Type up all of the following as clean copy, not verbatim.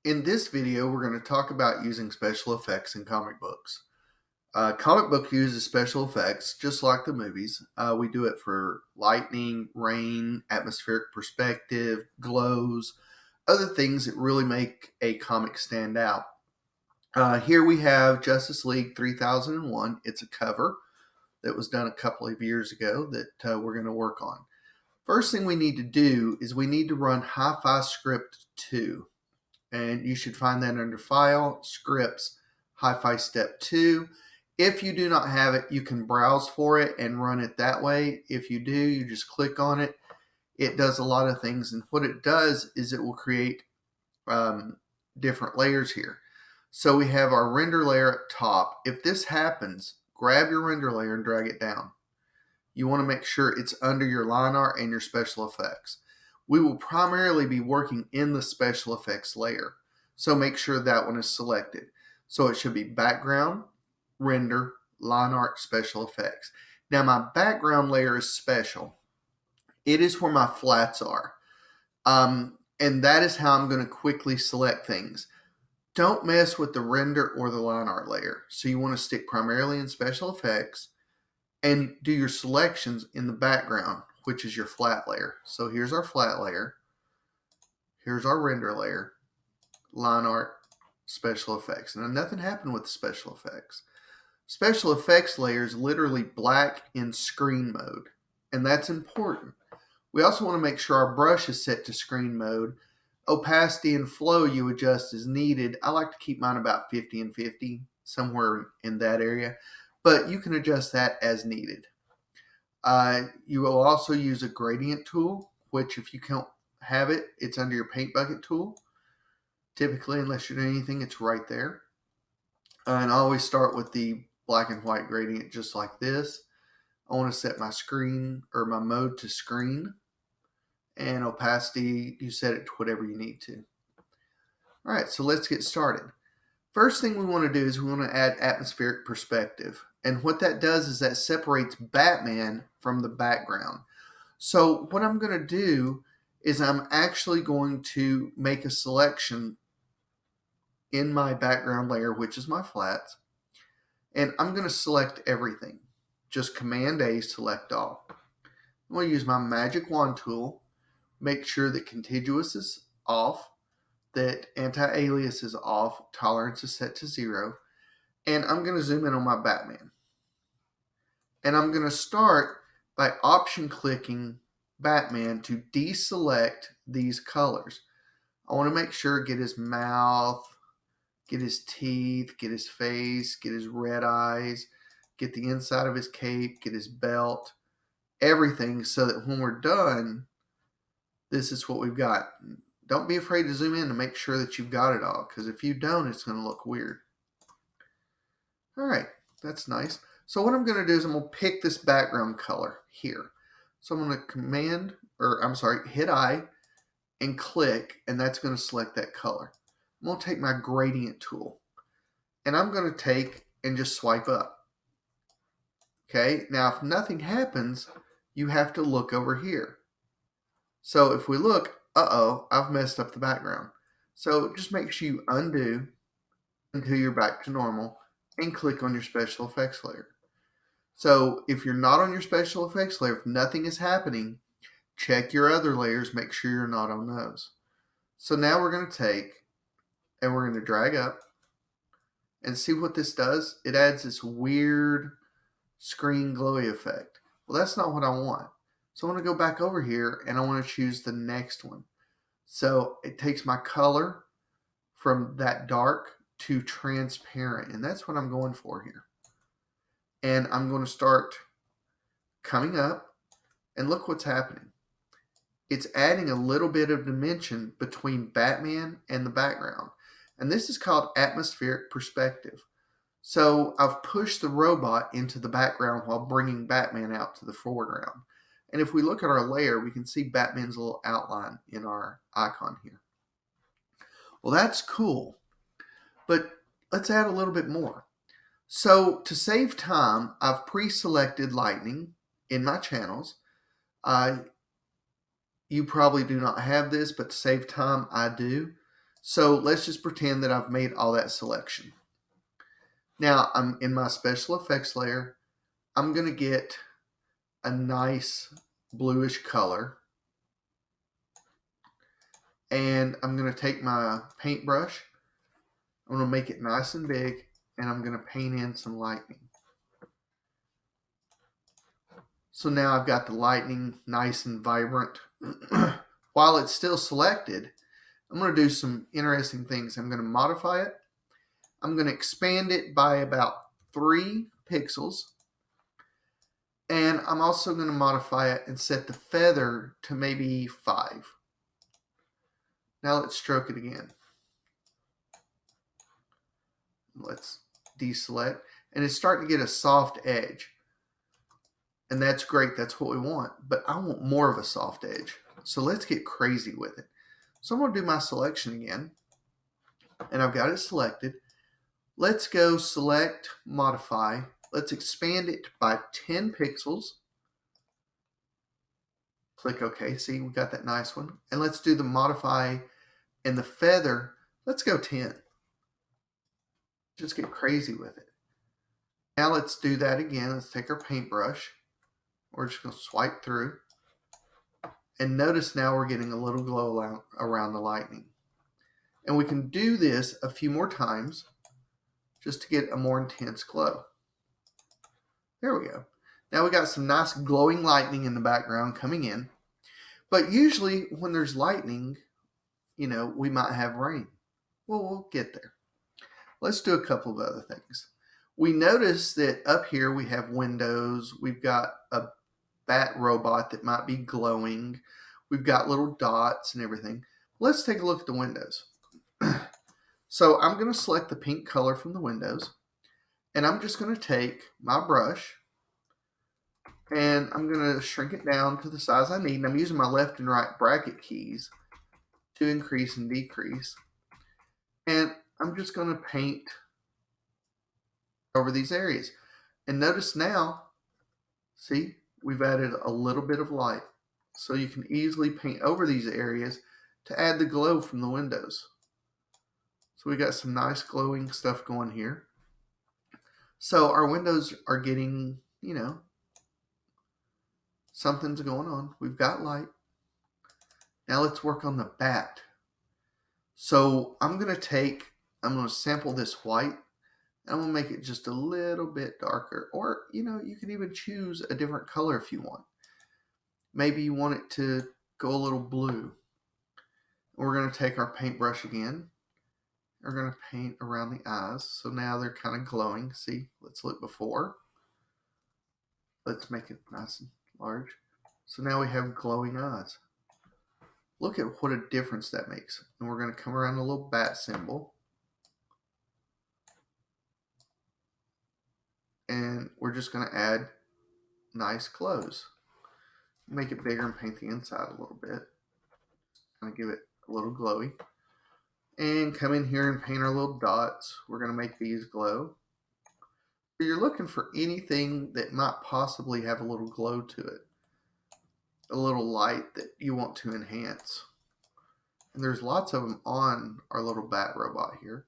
In this video, we're going to talk about using special effects in comic books. Comic book uses special effects just like the movies. We do it for lightning, rain, atmospheric perspective, glows, other things that really make a comic stand out. Here we have Justice League 3001. It's a cover that was done a couple of years ago that we're going to work on. First thing we need to do is we need to run Hi-Fi Script 2. And you should find that under File, Scripts, Hi-Fi Step 2. If you do not have it, you can browse for it and run it that way. If you do, you just click on it. It does a lot of things, and what it does is it will create different layers here. So we have our render layer up top. If this happens, grab your render layer and drag it down. You want to make sure it's under your line art and your special effects. We will primarily be working in the special effects layer, so make sure that one is selected. So it should be background, render, line art, special effects. Now my background layer is special. It is where my flats are. And that is how I'm going to quickly select things. Don't mess with the render or the line art layer. So you want to stick primarily in special effects and do your selections in the background, which is your flat layer. So here's our flat layer. Here's our render layer, line art, special effects. Now nothing happened with the special effects. Special effects layer is literally black in screen mode, and that's important. We also want to make sure our brush is set to screen mode. Opacity and flow you adjust as needed. I like to keep mine about 50 and 50, somewhere in that area, but you can adjust that as needed. You will also use a gradient tool, which if you can't have it, it's under your paint bucket tool. Typically, unless you're doing anything, it's right there. And I always start with the black and white gradient just like this. I want to set my screen or my mode to screen, and opacity, you set it to whatever you need to. All right, so let's get started. First thing we want to do is we want to add atmospheric perspective. And what that does is that separates Batman from the background. So what I'm going to do is I'm actually going to make a selection in my background layer, which is my flats. And I'm going to select everything. Just Command A, select all. I'm going to use my magic wand tool, make sure that contiguous is off, that anti-alias is off, tolerance is set to 0, and I'm going to zoom in on my Batman. And I'm going to start by option clicking Batman to deselect these colors. I want to make sure get his mouth, get his teeth, get his face, get his red eyes, get the inside of his cape, get his belt, everything, so that when we're done, this is what we've got. Don't be afraid to zoom in to make sure that you've got it all, because if you don't, it's going to look weird. All right, that's nice. So what I'm going to do is I'm going to pick this background color here. So I'm going to hit I and click, and that's going to select that color. I'm going to take my gradient tool, and I'm going to take and just swipe up. Okay, now if nothing happens, you have to look over here. So if we look, I've messed up the background. So just make sure you undo until you're back to normal and click on your special effects layer. So if you're not on your special effects layer, if nothing is happening, check your other layers, make sure you're not on those. So now we're going to take and we're going to drag up and see what this does. It adds this weird screen glowy effect. Well, that's not what I want. So I want to go back over here and I want to choose the next one. So it takes my color from that dark to transparent, and that's what I'm going for here. And I'm going to start coming up, and look what's happening. It's adding a little bit of dimension between Batman and the background. And this is called atmospheric perspective. So I've pushed the robot into the background while bringing Batman out to the foreground. And if we look at our layer, we can see Batman's little outline in our icon here. Well, that's cool, but let's add a little bit more. So to save time, I've pre-selected lightning in my channels. You probably do not have this, but to save time, I do. So let's just pretend that I've made all that selection. Now I'm in my special effects layer. I'm going to get a nice bluish color. And I'm going to take my paintbrush. I'm going to make it nice and big. And I'm going to paint in some lightning. So now I've got the lightning nice and vibrant. While it's still selected, I'm going to do some interesting things. I'm going to modify it. I'm going to expand it by about 3 pixels. And I'm also going to modify it and set the feather to maybe 5. Now let's stroke it again. Let's deselect. And it's starting to get a soft edge. And that's great. That's what we want. But I want more of a soft edge. So let's get crazy with it. So I'm going to do my selection again. And I've got it selected. Let's go select, modify. Let's expand it by 10 pixels. Click OK. See, we got that nice one. And let's do the modify and the feather. Let's go 10. Just get crazy with it. Now let's do that again. Let's take our paintbrush. We're just going to swipe through. And notice now we're getting a little glow around the lightning. And we can do this a few more times just to get a more intense glow. There we go. Now we got some nice glowing lightning in the background coming in. But usually when there's lightning, we might have rain. Well, we'll get there. Let's do a couple of other things. We notice that up here we have windows. We've got a bat robot that might be glowing. We've got little dots and everything. Let's take a look at the windows. So I'm going to select the pink color from the windows. And I'm just going to take my brush and I'm going to shrink it down to the size I need. And I'm using my left and right bracket keys to increase and decrease. And I'm just going to paint over these areas. And notice now, see, we've added a little bit of light. So you can easily paint over these areas to add the glow from the windows. So we got some nice glowing stuff going here. So our windows are getting, something's going on. We've got light. Now let's work on the bat. So I'm going to sample this white. And I'm going to make it just a little bit darker. Or, you can even choose a different color if you want. Maybe you want it to go a little blue. We're going to take our paintbrush again. We're going to paint around the eyes. So now they're kind of glowing. See, let's look before. Let's make it nice and large. So now we have glowing eyes. Look at what a difference that makes. And we're going to come around the little bat symbol. And we're just going to add nice glows. Make it bigger and paint the inside a little bit. Kind of give it a little glowy. And come in here and paint our little dots. We're going to make these glow. You're looking for anything that might possibly have a little glow to it. A little light that you want to enhance. And there's lots of them on our little bat robot here.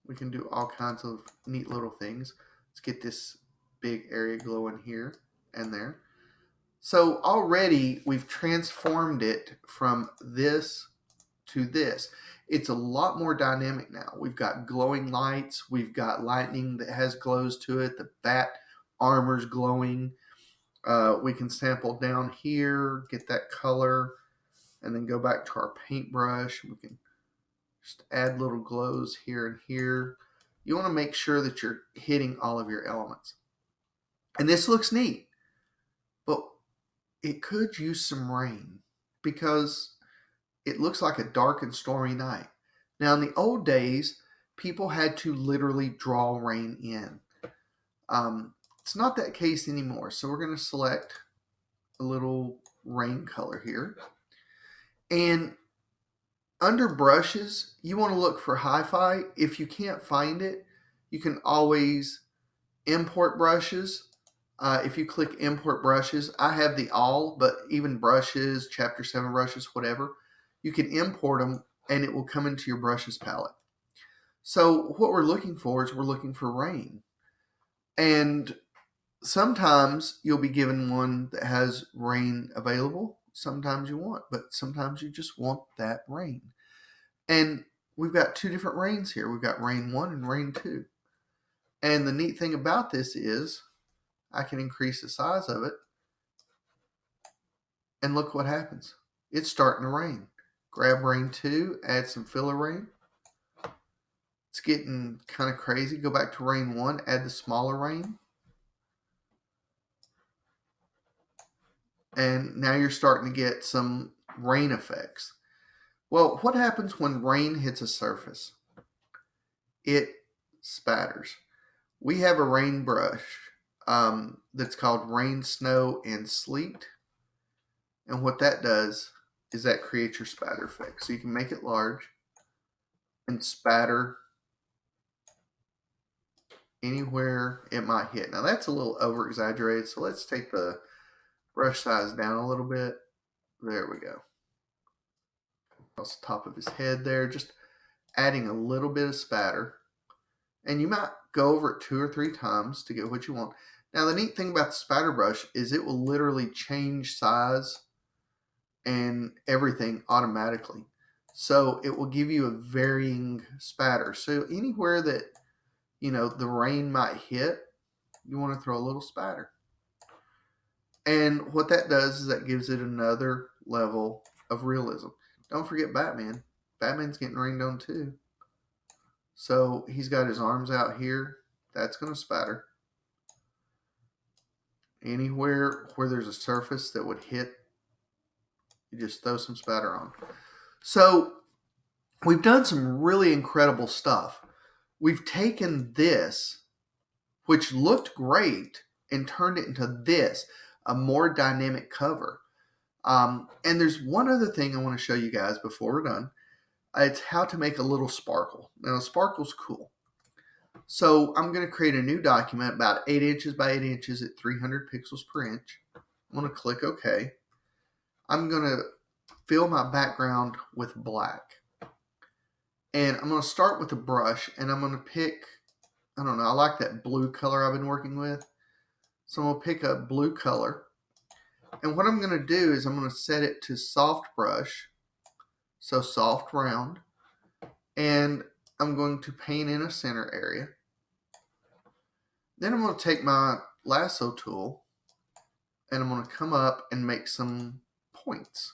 We can do all kinds of neat little things. Let's get this big area glowing here and there. So already we've transformed it from this to this. It's a lot more dynamic now. We've got glowing lights. We've got lightning that has glows to it. The bat armor's glowing. We can sample down here, get that color, and then go back to our paintbrush. We can just add little glows here and here. You want to make sure that you're hitting all of your elements. And this looks neat, but it could use some rain because it looks like a dark and stormy night. Now, in the old days, people had to literally draw rain in. It's not that case anymore. So we're going to select a little rain color here. And under brushes, you want to look for hi-fi. If you can't find it, you can always import brushes. If you click import brushes, I have the all, but even brushes, chapter 7 brushes, whatever, you can import them and it will come into your brushes palette. So what we're looking for is we're looking for rain. And sometimes you'll be given one that has rain available. Sometimes you won't, but sometimes you just want that rain. And we've got two different rains here. We've got rain 1 and rain 2. And the neat thing about this is I can increase the size of it. And look what happens. It's starting to rain. Grab rain 2, add some filler rain. It's getting kind of crazy. Go back to rain 1, add the smaller rain. And now you're starting to get some rain effects. Well, what happens when rain hits a surface? It spatters. We have a rain brush that's called Rain, Snow, and Sleet. And what that does is that creates your spatter effect. So you can make it large and spatter anywhere it might hit. Now that's a little over exaggerated, so let's take the brush size down a little bit. There we go. Across the top of his head there, just adding a little bit of spatter. And you might go over it 2 or 3 times to get what you want. Now the neat thing about the spatter brush is it will literally change size and everything automatically. So it will give you a varying spatter. So anywhere that the rain might hit, you want to throw a little spatter. And what that does is that gives it another level of realism. Don't forget Batman. Batman's getting rained on too. So he's got his arms out here. That's going to spatter. Anywhere where there's a surface that would hit, you just throw some spatter on. So we've done some really incredible stuff. We've taken this, which looked great, and turned it into this, a more dynamic cover. And there's one other thing I want to show you guys before we're done. It's how to make a little sparkle. Now, a sparkle's cool. So I'm going to create a new document about 8 inches by 8 inches at 300 pixels per inch. I'm going to click OK. I'm going to fill my background with black. And I'm going to start with a brush, and I'm going to pick, I don't know, I like that blue color I've been working with. So I'm going to pick a blue color. And what I'm going to do is I'm going to set it to soft brush, so soft round. And I'm going to paint in a center area. Then I'm going to take my lasso tool and I'm going to come up and make some points.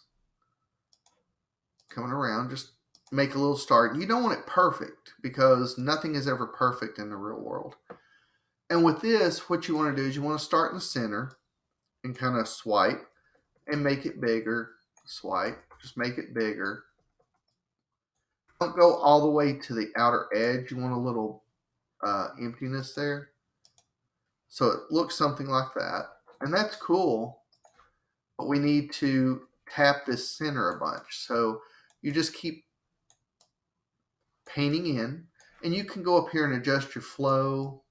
Coming around, just make a little start. You don't want it perfect because nothing is ever perfect in the real world. And with this, what you want to do is you want to start in the center and kind of swipe and make it bigger. Swipe, just make it bigger. Don't go all the way to the outer edge. You want a little emptiness there. So it looks something like that. And that's cool. But we need to tap this center a bunch. So you just keep painting in. And you can go up here and adjust your flow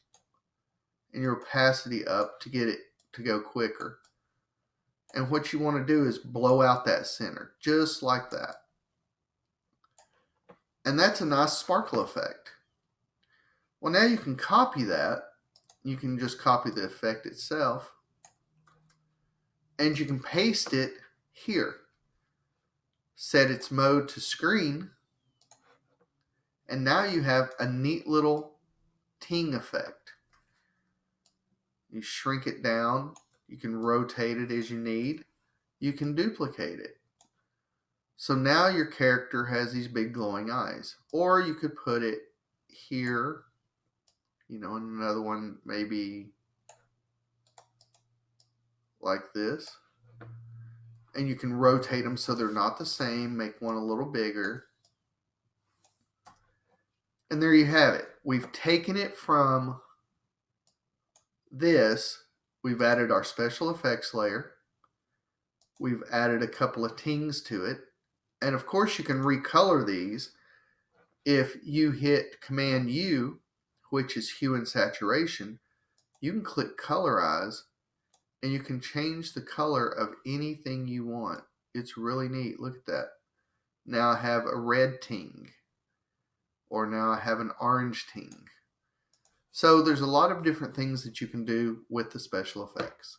and your opacity up to get it to go quicker. And what you want to do is blow out that center, just like that. And that's a nice sparkle effect. Well, now you can copy that. You can just copy the effect itself. And you can paste it here. Set its mode to screen. And now you have a neat little ting effect. You shrink it down. You can rotate it as you need. You can duplicate it. So now your character has these big glowing eyes. Or you could put it here, and another one maybe like this. And you can rotate them so they're not the same. Make one a little bigger. And there you have it. We've taken it from this. We've added our special effects layer. We've added a couple of tings to it. And of course you can recolor these. If you hit Command U, which is hue and saturation, you can click colorize and you can change the color of anything you want. It's really neat. Look at that. now I have a red ting, or now I have an orange ting. So there's a lot of different things that you can do with the special effects.